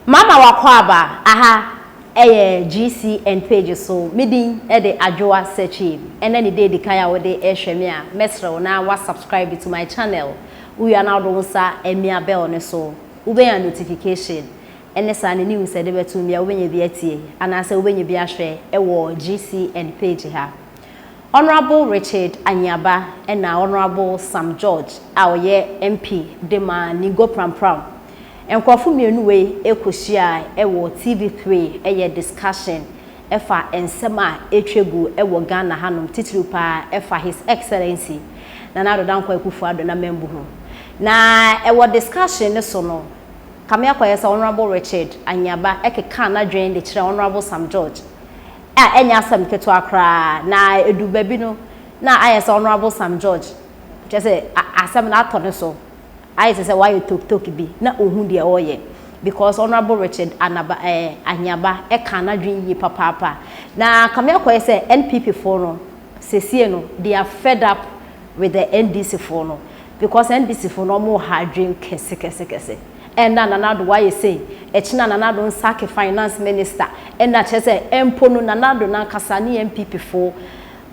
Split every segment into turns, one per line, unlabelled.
Mama wakwaba aha GC and page so meeting the Ajoa searching and then the day the kaya with the Eshemia Mesro now was subscribe to my channel. We are now doing sa Emia bell on so ube a notification and the sun news said to me when you be and I say when you be a share GC and page here. Honorable Richard Anyaba and now Honorable Sam George our year MP Dema Nigo Pram Pram. And Kwafu Mianue Ekoshia Ewo TV3 eye discussion efa ensema etwegu ewo Ghana hanom titrupa efa His Excellency Nana Addo Dankwa Akufo-Addo na membu ho na ewo discussion ne so no kamia kwa yesa Honorable Richard Anyaba ekeka na dwen de kire Honorable Sam George enya asem keto akra na edu baby no na ayesa Honorable Sam George just asem na atone so I say why you talk be na ohun de oye because Honorable Richard Anyaba e kana dwen yi papa na kamia kwa say NPP for no sesie no they are fed up with the NDC for no because NDC for no more hard dream kese and Nana Addo why you say echina Nana Addo sack finance minister and that say empo no Nana Addo na kasani NPP for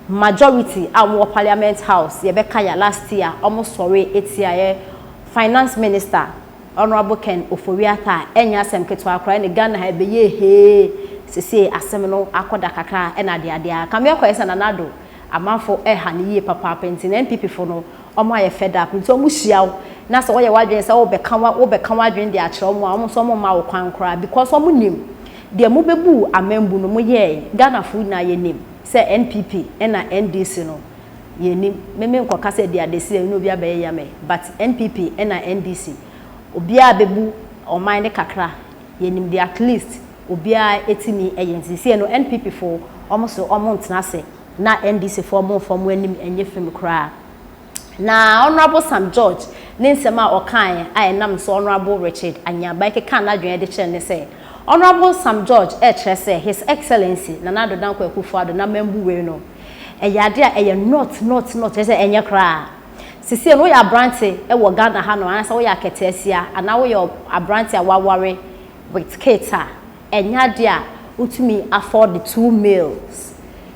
majority our parliament house ye be kaya last year almost sorry 8 year Finance Minister Honorable Ken Oforiata enya asem keto akra ne Ghana ha beye he sese asem no akoda kakra e na de kamia kwa esa Nana Addo amanfo ha ne yie papa penti na NPP fo no omo aye fed up nti omo hyiaw na so woye wadwen se wo be kan wadwen de akere omo so omo ma wo kwan kra because omo nim de mo bebu amembu no mo ye Ghana fo na ye nim se NPP na NDC no yenim meme nkoka se dia de se no bia be yame but NPP na NDC obia bebu oman ne kakra yenim de at least obia etimi ayensi se no NPP for almost ntena se na NDC for mo form anim enye fem kra na Honorable Sam George ne nsema okan nam so Honorable Richard Anyaba ke kan na dwen de kire ne se Honorable Sam George kire se His Excellency Nana Addo Dankwa Akufo-Addo na membu we no eyade a eye not ese enye kra sisi no ya branche e wo Ghana ha no anasa wo ya ketesia ana wo ya abranche a waware with cater enyade a utumi afford the 2 meals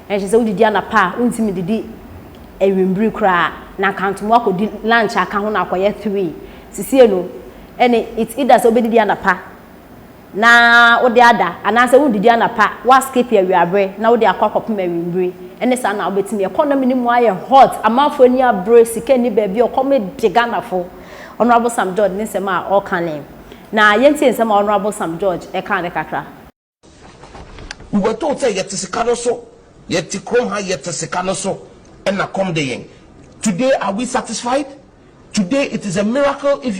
and she say udidi anapa untimi didi ewimbri kra na kantomo akodi lunch aka ho na akoye 3 sisi no ene it either so obedidi anapa na wo de ada anasa udidi anapa wa skip ya wiabre na wo de akwakopem ewimbri ene sa na obetimi economy ni mu aye hot amafo ni abre sika ni ba bi okome de Ghana fo Honorable Sam George ni sema all canem na yenti nsema Honorable Sam George e kan de kakra
we were told say yet sika so yet krom ha yet sika so and na come de yen today are we satisfied? Today it is a miracle if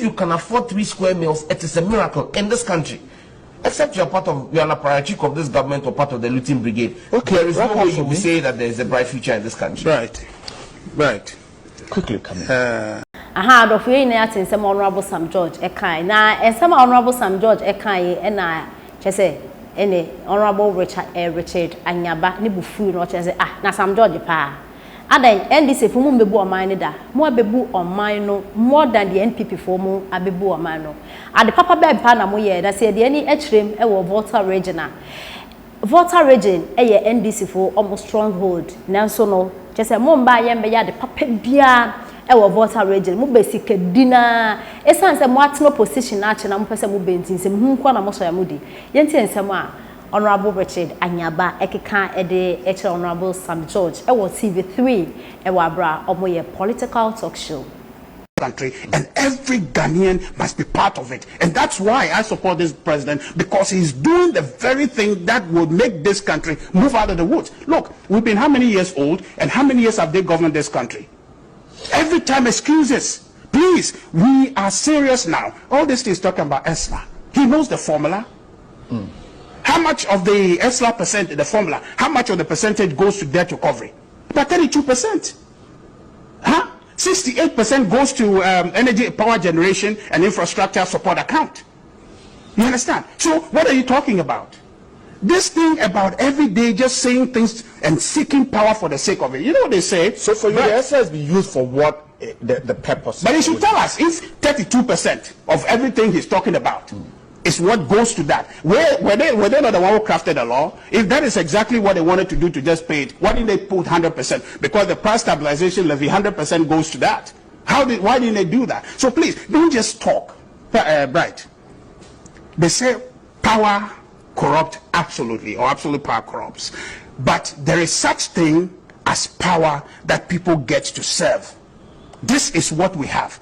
you can afford 3 square meals. It is a miracle in this country. Except you are an apparatchik of this government or part of the looting brigade. Okay, there is no way you will say that there is a bright future in this country.
Right. Quickly come in.
Aha, of we na atin some Honorable Sam George ekai na and some Honorable Sam George ekai na chese ene Honorable Richard Anyaba ni bufu no chese na Sam George pa adan NDC for mu bebu oman ne da mo bebu oman no more than the NPP for mu abebu oman no ade papa be mpa na mo ye da se de ani akirem e wo Volta region eye NDC for almost stronghold nanso no chese mo mba ye mbe ya de papa bia e wo Volta region mo besika dina esanse mo atno position na ache na mo pese mo bentinse mo hu kwa na mo so ya mudi ye nsem a Honorable Richard Anyaba ekeka ede Honorable Sam George ewo TV3 ewo abra omoye political talk show
country and every Ghanaian must be part of it, and that's why I support this president, because he's doing the very thing that will make this country move out of the woods. Look, we've been how many years old and how many years have they governed this country? Every time excuses. Please, we are serious now. All this is talking about ESLA. He knows the formula. How much of the ESLA percent, the formula, how much of the percentage goes to debt recovery? About 32%. 68% goes to energy power generation and infrastructure support account. You understand? So what are you talking about? This thing about every day just saying things and seeking power for the sake of it. You know what they say?
So for you, the ESLA has been used for what the purpose?
But he should tell us if 32% of everything he's talking about is what goes to that. Were they not the one who crafted the law? If that is exactly what they wanted to do to just pay it, why didn't they put 100%? Because the price stabilization levy, 100% goes to that. Why didn't they do that? So please, don't just talk. Bright. They say power corrupt absolutely, or absolute power corrupts. But there is such thing as power that people get to serve. This is what we have.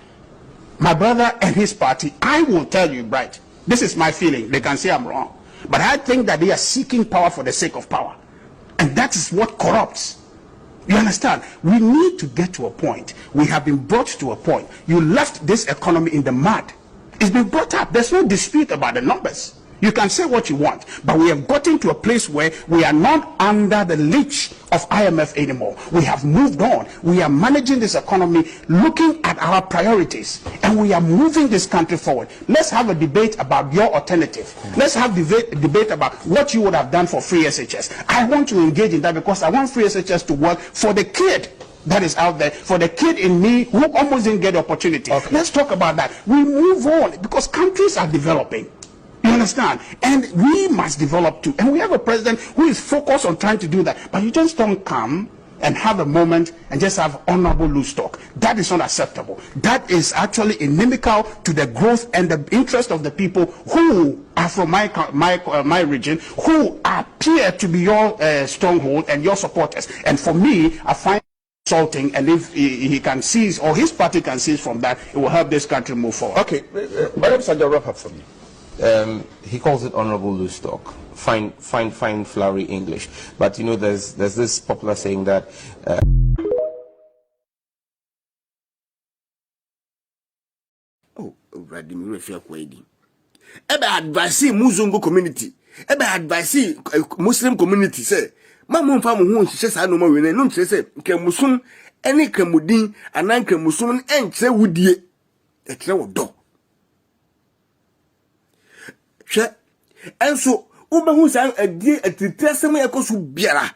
My brother and his party, I will tell you, Bright, this is my feeling. They can say I'm wrong. But I think that they are seeking power for the sake of power. And that is what corrupts. You understand? We need to get to a point. We have been brought to a point. You left this economy in the mud. It's been brought up. There's no dispute about the numbers. You can say what you want, but we have gotten to a place where we are not under the leash of IMF anymore. We have moved on. We are managing this economy, looking at our priorities, and we are moving this country forward. Let's have a debate about your alternative. Let's have debate about what you would have done for free SHS. I want to engage in that because I want free SHS to work for the kid that is out there, for the kid in me who almost didn't get the opportunity. Okay. Let's talk about that. We move on because countries are developing. You understand? And we must develop too. And we have a president who is focused on trying to do that. But you just don't come and have a moment and just have honorable loose talk. That is not acceptable. That is actually inimical to the growth and the interest of the people who are from my region, who appear to be your stronghold and your supporters. And for me, I find insulting, and if he can seize, or his party can seize from that, it will help this country move forward.
Okay, Madam Sanja, wrap up for me.
He calls it honorable loose talk. Fine, flowery English. But you know, there's this popular saying that.
Vladimir Kwedi. Ebe advise Muslim community. Ebe advise Muslim community say, "Mamu mfa mo ho nhihye sa no ma we no nkyere say nke musum ene kramudin anan kramusum enkyere wudie. E kyere wo do." And so, Ubahu sang a dear at the testimony of Biara.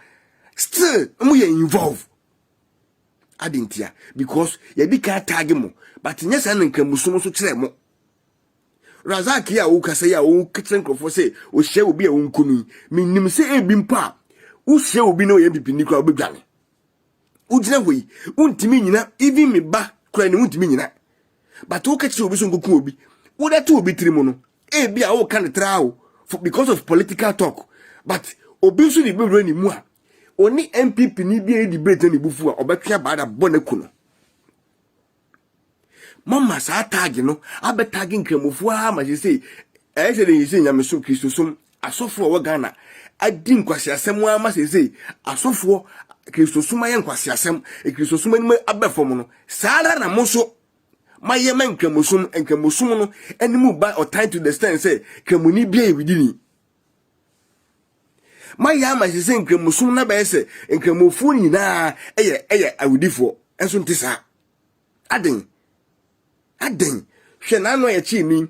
Still, we are involved. I didn't hear because ye be can't tag him, but yes, and can Musumo to tremo. Razakia, who can say our own kitchen for say, or shall be a own kumi, meaning say a bimpa, who shall be no MP Nicola Bigani. Ujnawi, Untimina, even me back, crying Untimina. But who catch you with some Kubi? Would that two be trimono? A be our kind of trial because of political talk, but obviously the baby anymore. Only MPP need be a debate any before or back about a bonnecuno. Mamma sa tag, you know, I bet tagging Kremufua, as you say, as you say, I'm so Christosum, a software Ghana. I didn't question someone must say, a software Christosuma and Quasiasem, a Christosuma abefomono, Sara Ramoso. My yemen Kramusum and Kramusum and move by or time to the stand say, Kramuni be within. My yama is saying Kramusum na bese and Kramufuni na I would for and soon tisa. Adding, Shanano ya chimney,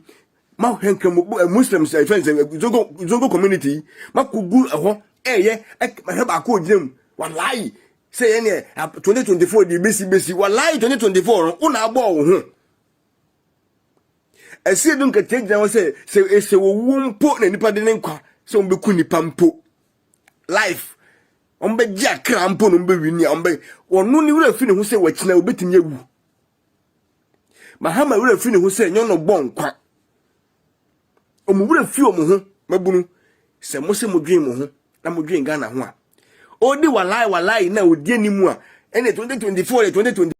Mount Henkramu Muslims, friends, Zogo community, Makugu a ho, I have a code them, one lie. Say any 2024 the basic one lie 2024 una bo. I say don't take down say it's a womb put and nipa kwa so be kuni pampo life be jack crampo no be wini ombe onu ni wura fi ne ho say wachina obetinye wu mahama wura fi ne ho say nyo no bon kwa omu wura fi omu ho mabunu se mo se mo dwen mo ho na mo dwen Ghana ho a odi walai na odi animu a ene 2024 2020